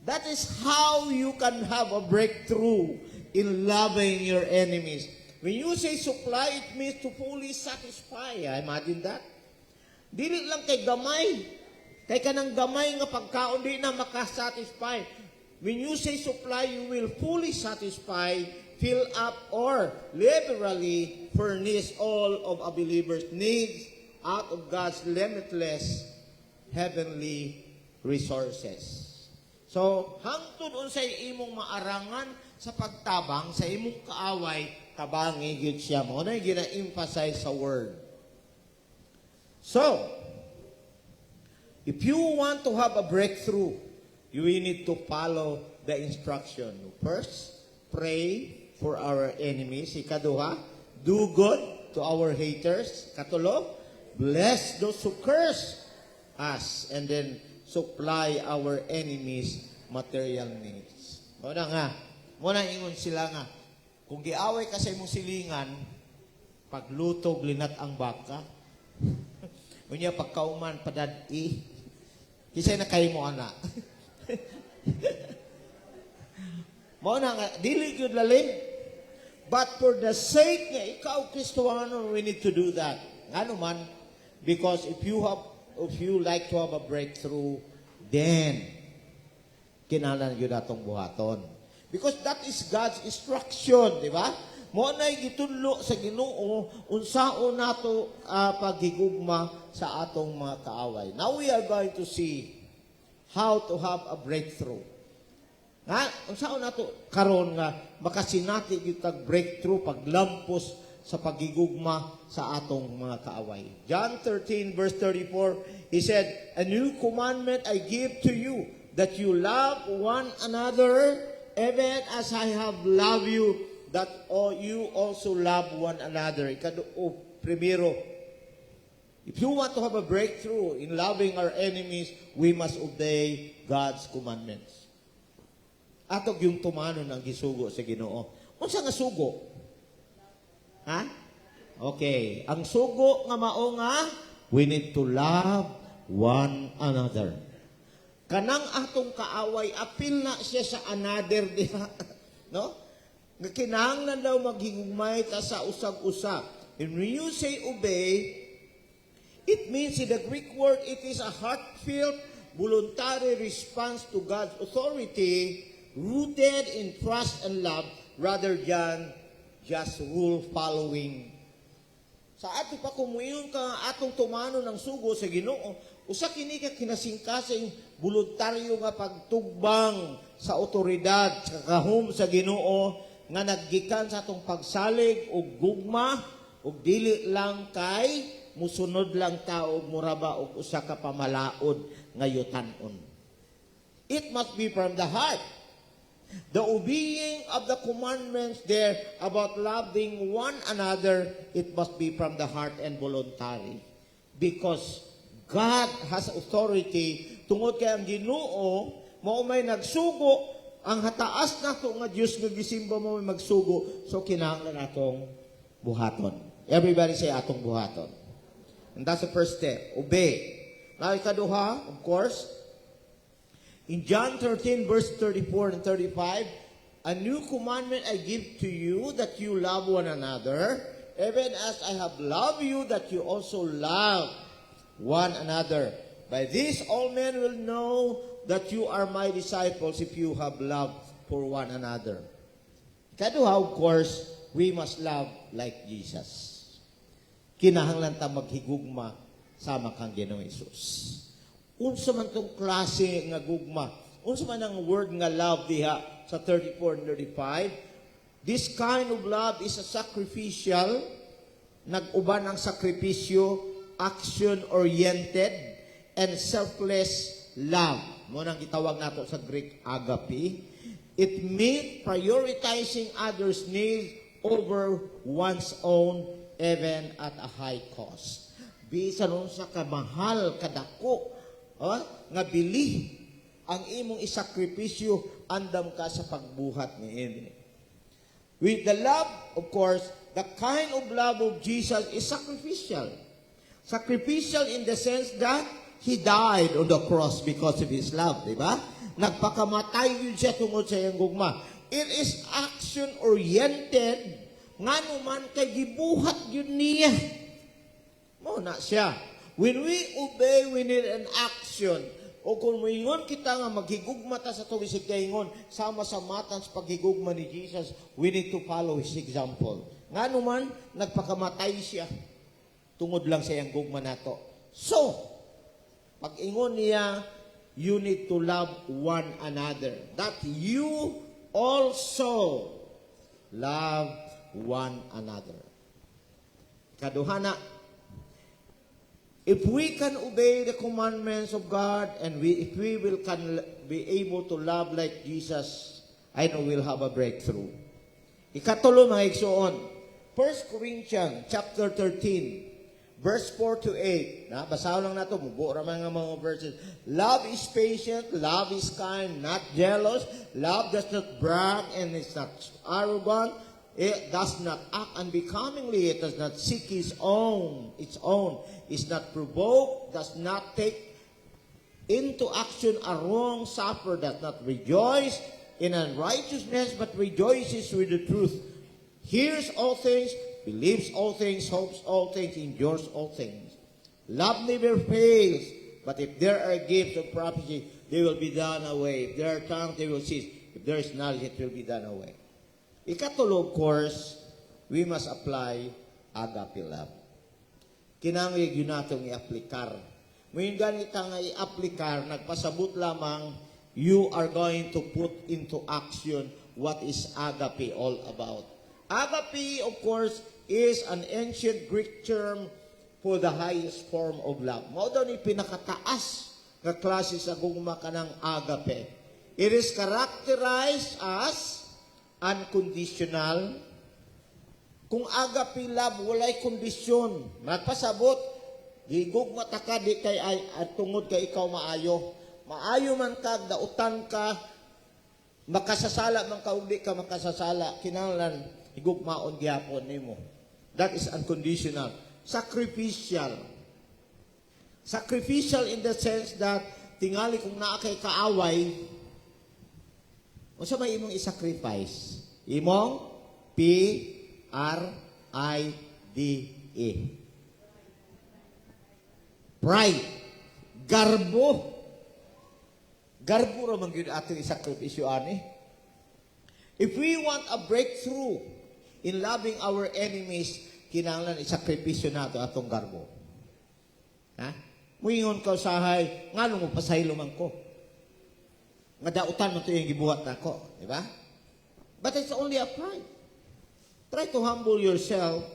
That is how you can have a breakthrough in loving your enemies. When you say supply, it means to fully satisfy. Imagine that. Dili lang kay gamay. Kay kanang gamay nga pagkaon, di na makasatisfy. When you say supply, you will fully satisfy, fill up, or liberally furnish all of a believer's needs out of God's limitless heavenly resources. So, hangtod unsay imong maarangan sa pagtabang sa imong kaaway, tabangi gyud siya mo. Na gina-emphasize sa word. So, if you want to have a breakthrough, you need to follow the instruction. First, pray for our enemies. Ikaduha, do good to our haters. Katulo, bless those who curse us. And then, supply our enemies material needs. Muna nga, muna ingon sila nga, kung giaway ka sa imong silingan, paglutog linat ang baka, unya pagkauman padad-i, kisay na kayo mo ana. Muna nga, dili yun lalim. But for the sake nga, ikaw Kristohano, we need to do that. Ano man, because if you like to have a breakthrough, then kinahanglan yun atong buhaton. Because that is God's instruction, di ba? Mo na'y gitunlo sa Ginoo unsaon nato paghigugma sa atong mga kaaway. Now we are going to see how to have a breakthrough. Nga, unsaon nato karon nga makasinati gyud breakthrough paglampos sa pagigugma sa atong mga kaaway. John 13 verse 34, he said, "A new commandment I give to you, that you love one another, even as I have loved you, that you also love one another." Primero, if you want to have a breakthrough in loving our enemies, we must obey God's commandments. Atog yung tumano ng gisugo sa Ginoo. Unsa nga sugo? Ha? Okay. Ang sugo nga mao nga, we need to love one another. Kanang atong kaaway, apil na siya sa another diha. No? Nga kinahanglan daw maghigugmay ta sa usag-usa. And when you say obey, it means in the Greek word, it is a heartfelt, voluntary response to God's authority, rooted in trust and love, rather than just rule following. Sa ato pa kumuyon ka atong tumano ng sugo sa Ginoo, usa kini ka kinasingkasing voluntaryo nga pagtugbang sa otoridad sa kahum sa Ginoo nga naggikan sa atong pagsalig og gugma og dili lang kay musunod lang ta og muraba og usa ka pamalaod nga yutan-on. It must be from the heart. The obeying of the commandments there about loving one another, it must be from the heart and voluntary. Because God has authority, tungod kay ang Ginoo, mao may nagsugo, ang hataas nato nga Dios nga gisimba mo may magsugo, so kinahanglan natong buhaton. Everybody say atong buhaton. And that's the first step, obey. Now, ikaduha, of course, in John 13, verse 34 and 35, "A new commandment I give to you, that you love one another, even as I have loved you, that you also love one another. By this all men will know that you are my disciples, if you have love for one another." Kaduha, of course, we must love like Jesus. Kinahanglan ta maghigugma sama kang Ginoong Hesus. Unsa man tong klase nga gugma? Unsa man ang word nga love diha sa 34 and 35? This kind of love is a sacrificial, nag-uban ang sakripisyo, action-oriented, and selfless love. Mo nang gitawag nato sa Greek agape. It means prioritizing others' needs over one's own, even at a high cost. Bisan nun sa kamahal, kadako, nga bili, ang imong isakripisyo, andam ka sa pagbuhat ni ini. With the love, of course, the kind of love of Jesus is sacrificial. Sacrificial in the sense that He died on the cross because of His love, di ba? Nagpakamatay yun siya tungod sa iyang gugma. It is action-oriented, nga naman kay gibuhat yun niya. Mo na siya. When we obey, we need an action. O kung moingon kita nga maghigugma ta sa tuwisig kaingon, sama sa matan sa paghigugma ni Jesus, we need to follow His example. Nga naman, nagpakamatay siya. Tungod lang sa iyang gugma nato. So, pag-ingon niya, you need to love one another. That you also love one another. Kaduhana, if we can obey the commandments of God and if we can be able to love like Jesus, I know we'll have a breakthrough. Ikatulo mga igsoon, 1 Corinthians chapter 13, verse 4 to 8. Basahin lang nato, mubura mga verses. Love is patient, love is kind, not jealous. Love does not brag and is not arrogant. It does not act unbecomingly. It does not seek its own. Is not provoked, does not take into action a wrong, suffer, does not rejoice in unrighteousness, but rejoices with the truth. Hears all things, believes all things, hopes all things, endures all things. Love never fails, but if there are gifts of prophecy, they will be done away. If there are tongues, they will cease. If there is knowledge, it will be done away. Ikatulo, of course, we must apply agape love. Kinanglig yun natong i-aplikar. Ngayon ganit nga i-aplikar, nagpasabot lamang, you are going to put into action what is agape all about. Agape, of course, is an ancient Greek term for the highest form of love. Mao daw ni pinakataas nga klase sa gugma kanang agape. It is characterized as unconditional. Kung agape love, walay kondisyon. Magpasabot, gigugma ta ka, di kay tungod kay ikaw maayo. Maayo man ka, dautan ka, makasasala man ka, uli ka makasasala. Kinahanglan, higugmaon gyapon nimo. That is unconditional. Sacrificial. Sacrificial in the sense that tingali kung naa kay kaaway, unsa may imong i-sacrifice? Imong P-R-I-D-E. Pride. Garbo. Garbo ra man gyud ato i-sakripisyo ani. If we want a breakthrough in loving our enemies, kinahanglan isakripisyo nato atong garbo. Ha? Muingon ka usahay, ngano mo pasaylo man ko? Nga dautan mo ito yung gibuhat nako, di ba? But it's only a pride. Try to humble yourself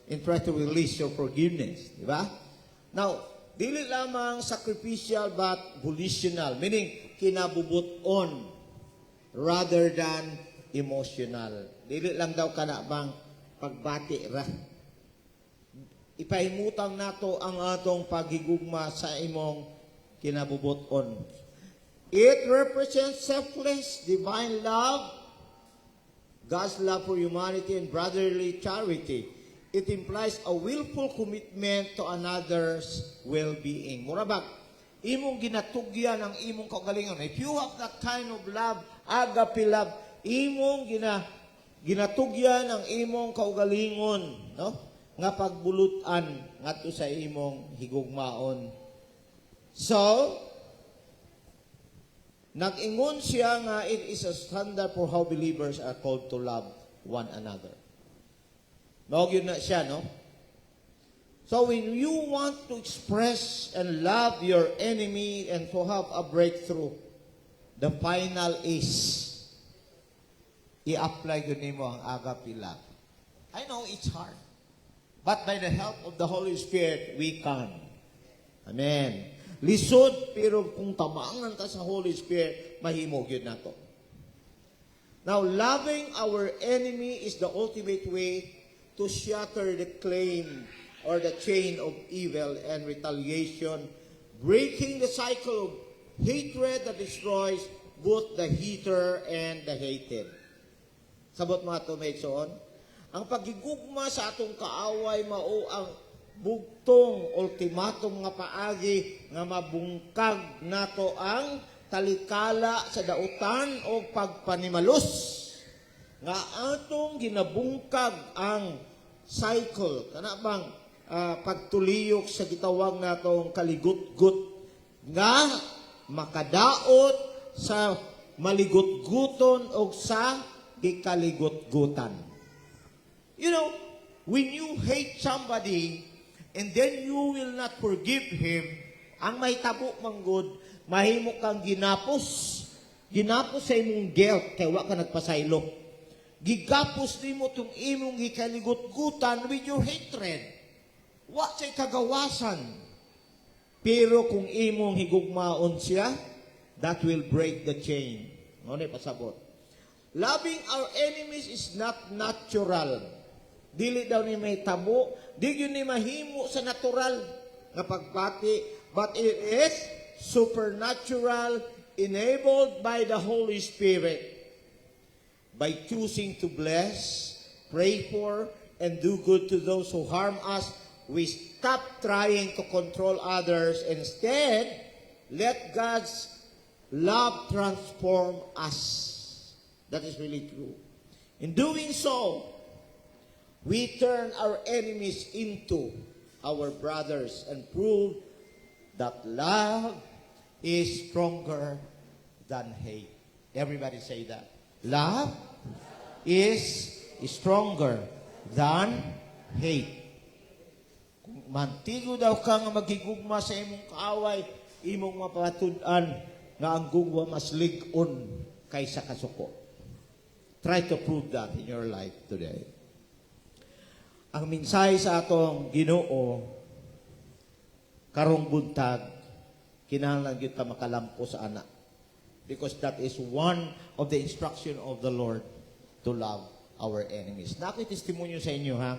and try to release your forgiveness, di ba? Now, dili lamang sacrificial but volitional, meaning kinabubuton rather than emotional. Dili lang daw kana bang pagbati ra. Ipahimutang nato ang atong paghigugma sa imong kinabubuton. It represents selfless, divine love, God's love for humanity and brotherly charity. It implies a willful commitment to another's well-being. Murabag, imong ginatugyan ang imong kaugalingon. If you have that kind of love, agape love, imong ginatugyan ang imong kaugalingon, no? Nga pagbulutan ngadto sa imong higugmaon. So, nag-ingon siya nga it is a standard for how believers are called to love one another. Mao gyud na siya, no? So when you want to express and love your enemy and to have a breakthrough, the final is i-apply gyud nimo ang agape love. I know it's hard. But by the help of the Holy Spirit, we can. Amen. Lisod, pero kung tamangan ka sa Holy Spirit, mahimo gyud nato. Now, loving our enemy is the ultimate way to shatter the claim or the chain of evil and retaliation, breaking the cycle of hatred that destroys both the hater and the hated. Sabot mga ito, Maidson, ang pagigugma sa atong kaaway mao ang bugtong ultimatum nga paagi nga mabungkag nato ang talikala sa dautan o pagpanimalos nga atong ginabungkag ang cycle kana bang pagtuliyok sa gitawag natong kaligut-gut nga makadaot sa maligut-guton o sa gikaligut-gutan. You know, when you hate somebody and then you will not forgive him, ang mahitabo manggod, mahimo kang ginapos sa imong guilt kay wa ka nagpasaylo. Gigapos nimo tong imong gikaligut-gutan with your hatred. Wa say kagawasan. Pero kung imong higugmaon siya, that will break the chain. Ano ni pasabot? Loving our enemies is not natural. Dili daw ni may tabo, di yun ni mahimo sa natural nga pagpati, but it is supernatural, enabled by the Holy Spirit. By choosing to bless, pray for, and do good to those who harm us, we stop trying to control others. Instead, let God's love transform us. That is really true. In doing so, we turn our enemies into our brothers and prove that love is stronger than hate. Everybody say that. Love is stronger than hate. Kung mantigo daw ka nga magigugma sa imong kaaway, imong mapatudan nga ang gugwa mas lig-on kaysa kasuko. Try to prove that in your life today. Ang mensahe sa atong Ginoo karong buntag kinahanglan gyud ta makalampo sa ana, because that is one of the instruction of the Lord to love our enemies. Nako'y testimonyo sa inyo, ha?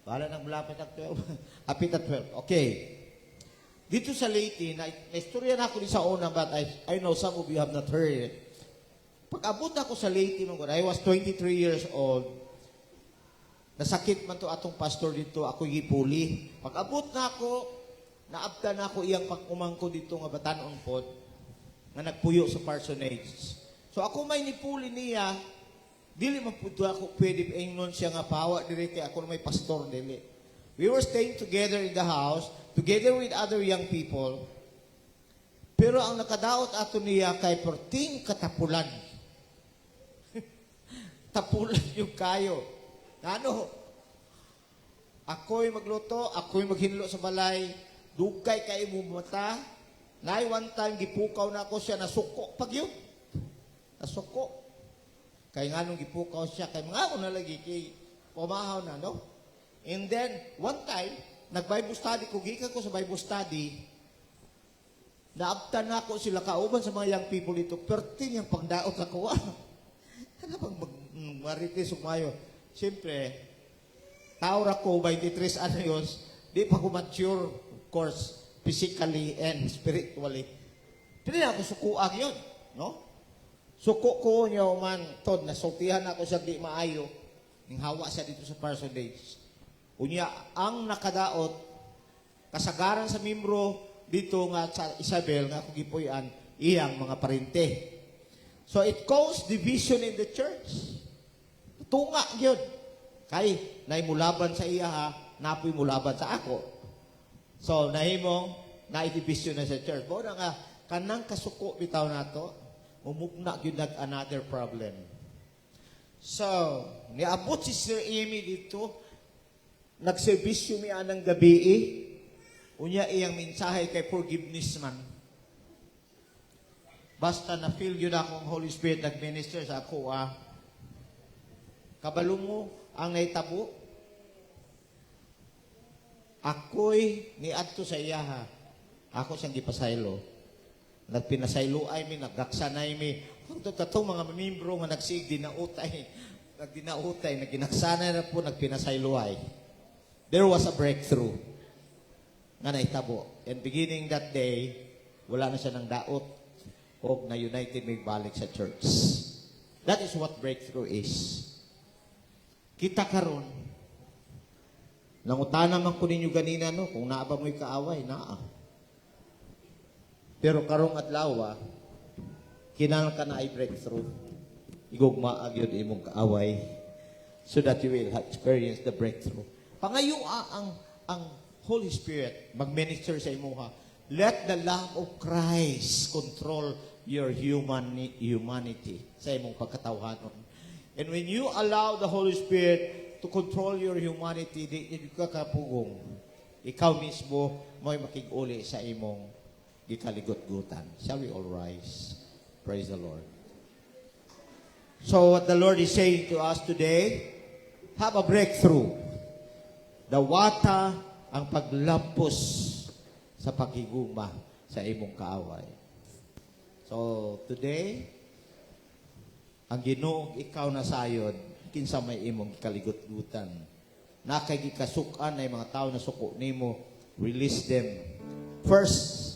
Bahala nang malapit at 12. Hapit at 12. Okay. Dito sa Leyte, na-istorya na ako din sa una, but I know some of you have not heard it. Pag-abot ako sa Leyte, I was 23 years old. Nasakit man to atong pastor dito, ako gipuli. Pag-abot na ako, naabta na ako iyang pag-umangko dito nga Batanon pod, nga nagpuyo sa parsonage. So ako may nipuli niya, dili man pud ako pwede ingnon siya nga pawa diri kay ako may pastor dili. We were staying together in the house, together with other young people. Pero ang nakadaot ato niya kay perting katapulan. Tapulan yung kayo. Ano? Ako'y magluto, ako'y maghinlo sa balay, dugay kay mo mata. Nay one time gipukaw na ako siya, nasuko pag yun. Nasuko. Kay nganong gipukaw siya, kay mga una lagi kay pumahaw na, no? And then one time, nag-Bible study ko, gikan ko sa Bible study, naabtan na ako sila kauban sa mga young people dito, perting yung pagdaot ako. Ano bang marites umayo? Siyempre, taura ko, 23 anyos, di pa ko mature, of course, physically and spiritually. Pwede na ako sukuag yun, no? Suko ko niya man, tod, nasultihan ako siya di maayo, ning hawa siya dito sa parsonage. Unya, ang nakadaot, kasagaran sa membro dito nga sa Isabel, nga kung gipuyan, iyang mga parente. So it caused division in the church. Tunga yun. Kay, naimulaban sa iya ha, napoy mulaban sa ako. So, nahimong, naidibisyon na sa church. Bo na nga, kanang kasuko bitaw na to, umugna yun another problem. So, niabot si Sir Amy dito, nagservisyo mi anang gabi unya iyang mensahe kay forgiveness man. Basta na-feel yun akong Holy Spirit nag-minister sa ako, kabalo mo ang naitabo, ako'y niadto sa iya, ha. Ako siyang gipasaylo. nagpinasayloay mi, naggaksanay mi. Ang katong mga membro nga nagsig nagdinautay, nagginaksanay na po, nagpinasayloay. There was a breakthrough nga naitabo. And beginning that day, wala na siya ng daot o na-united may balik sa church. That is what breakthrough is. Kita karon, nangutana man ko ninyo ganina, no, kung naa ba mo'y kaaway, naa. Pero karong adlaw, kinahanglan ka na ay breakthrough. Igugma agyod imong kaaway so that you will experience the breakthrough. Pangayo ang Holy Spirit mag-minister sa imuha. Let the love of Christ control your humanity sa imong pagkatawhanon. And when you allow the Holy Spirit to control your humanity, di ka kapugong. Ikaw mismo mo'y makig-uli sa imong gikaligot-gutan. Shall we all rise? Praise the Lord. So what the Lord is saying to us today, have a breakthrough. Dawata ang paglampos sa paghigugma sa imong kaaway. So today, ang Ginoo ikaw na sayod, kinsa may imong kaligot-gutan. Nakay gikasukan ay mga tao na suko nimo, release them. First,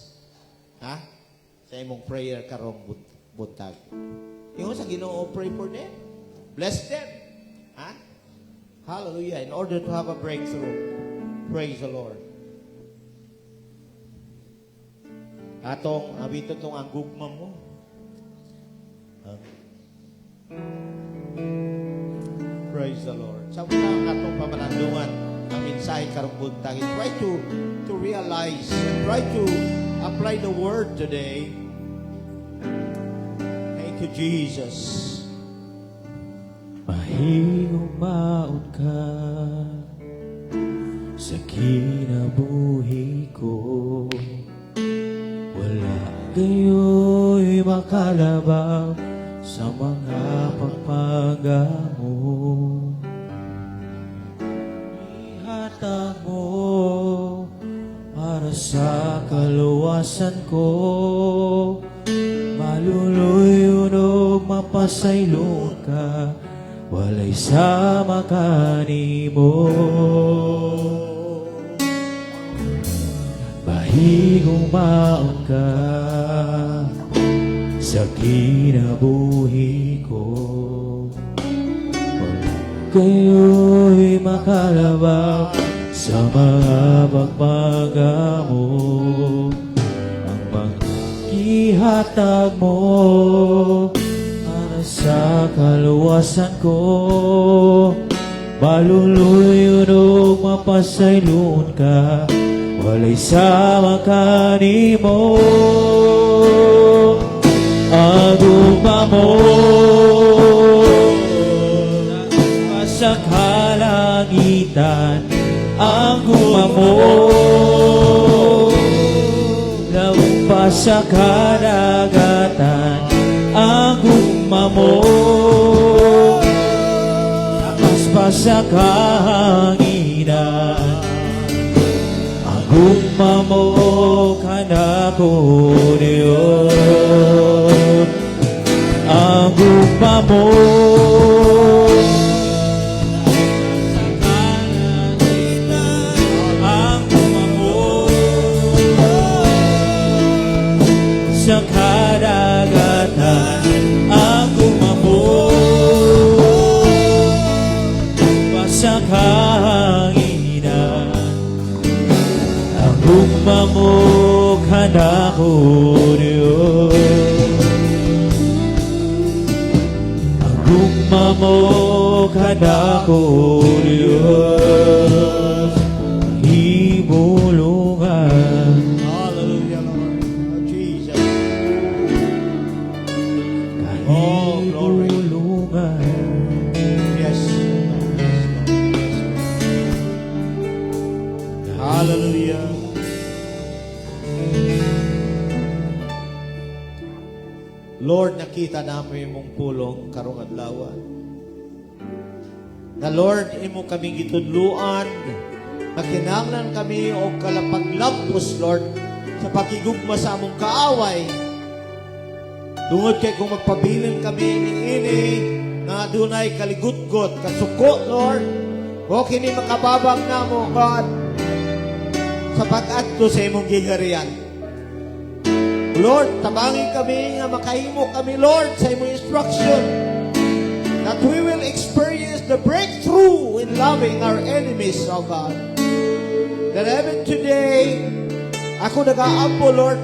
sa imong prayer karong buntag. Ingon sa Ginoo, pray for them. Bless them. Hallelujah. In order to have a breakthrough, praise the Lord. Atong, abito tong ang gugma mo. Praise the Lord. Sa mga katong pamalandungan, ang mensahe karong buntag, try to realize, try to apply the word today. Thank you, Jesus. Mahigong maot ka sa kinabuhi ko. Wala kayo'y makalabang sa mga pagpaga mo. Ihatag mo para sa kaluwasan ko. Maluluyon o mapasaylo ka, walay sama kanimo. Bahigong maon ka sa kinabuhi ko. Wala kayo'y makalabang sa mga pagpaga mo. Ang mga ihatag mo para sa kaluwasan ko. Maluluyon o mapasayloon ka, walay sama kanimo. Aguma mo sa kalangitan, aguma mo lampas sa karagatan, aguma mo lampas pa sa kahanginan. Aguma mo kanako Dios, aguma mo sa karagatan, aguma mo pa sa kahanginan. Aguma mo kanako Dios, aguma mo kanako Dios, himulungan. Hallelujah, Lord. Oh, Jesus. Oh, glory. Yes. Hallelujah. Lord, nakita namin imong pulong karong adlaw. Na Lord, imo kami gitudluan, makinahanglan kami o kalapaglampos, Lord, sa pakigugma sa among kaaway, Tungod kay kung magpabilin kami ning ini na dunay kaligutgot, kasuko, Lord, o kini makababang namo, God, sa pag-adto sa imong gigarian. Lord, tabangin kami nga makahimo kami, Lord, sa imong instruction, that we will experience the breakthrough in loving our enemies, O God. That even today, ako nag-aampo, Lord,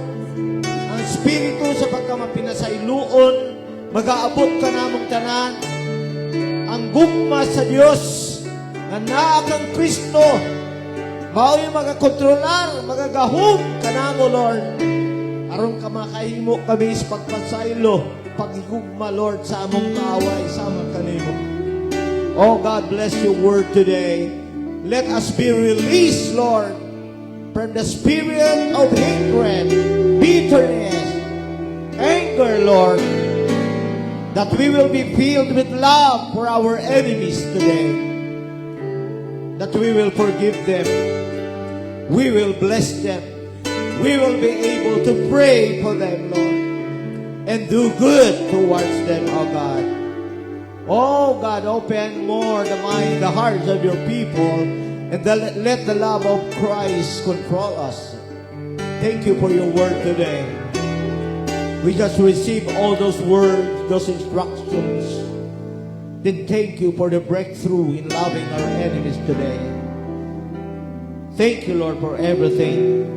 ang Espiritu sa pagkamapinasailuon, mag-aabot ka namong tanan, ang gugma sa Diyos, na naa kang Kristo, mao yung magakontrolar, magagahom ka namo, Lord. Aron ka makahimo kami sa pagpasaylo, pagigugma, Lord, sa among kaaway, sa among kanimo. Oh God, bless your word today. Let us be released, Lord, from the spirit of hatred, bitterness, anger, Lord, that we will be filled with love for our enemies today, that we will forgive them, we will bless them, we will be able to pray for them, Lord, and do good towards them, oh God. Oh God, open more the mind, the hearts of your people, and let the love of Christ control us. Thank you for your word today. We just receive all those words, those instructions. Then thank you for the breakthrough in loving our enemies today. Thank you, Lord, for everything.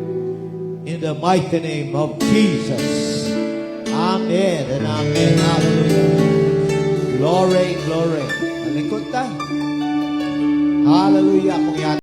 In the mighty name of Jesus. Amen and amen. Hallelujah. Glory, glory. Malikot ta. Hallelujah. Kung yan